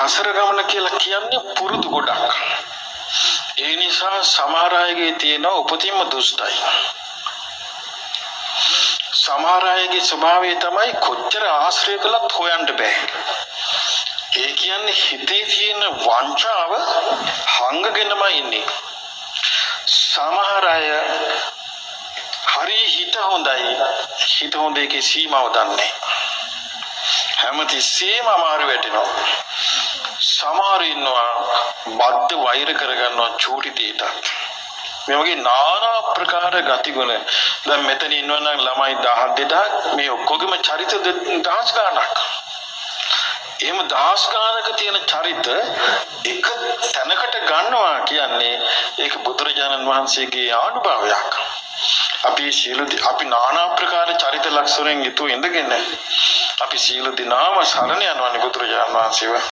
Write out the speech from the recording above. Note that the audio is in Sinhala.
සසර ගමන කියලා කියන්නේ පුරුදු ගොඩක්. ඒ නිසා සමහර අයගේ තියෙන උපතින්ම දුෂ්ටයි. සමහර අයගේ ස්වභාවය තමයි කොච්චර ආශ්‍රය කළත් හොයන්න බෑ. ඒ කියන්නේ හිතේ තියෙන වංචාව හංගගෙනම ඉන්නේ. සමහර අය හරි හිත හොඳ එකේ සීමාව දන්නේ. හැමතිස්සෙම අමාරු වැටෙනවා. සමහර ඉන්නවා බද්ධ වෛර කරගන්නවා චූටි දෙයකට. මේ වගේ নানা ප්‍රකාර ගතිගුණ. දැන් මෙතන ඉන්නවනම් ළමයි 1000 මේ ඔක්කොගෙම චරිත 1000 ගණනක්. එහෙම 1000 ගණනක තියෙන චරිත එක තැනකට ගන්නවා කියන්නේ ඒක බුදුරජාණන් වහන්සේගේ ආනුභාවයක්. අපි নানা ප්‍රකාර චරිත ලක්ෂණෙන් යුතුව ඉඳගෙන අපි සීල දිනාම සරණ යනවානේ බුදුරජාණන් වහන්සේව.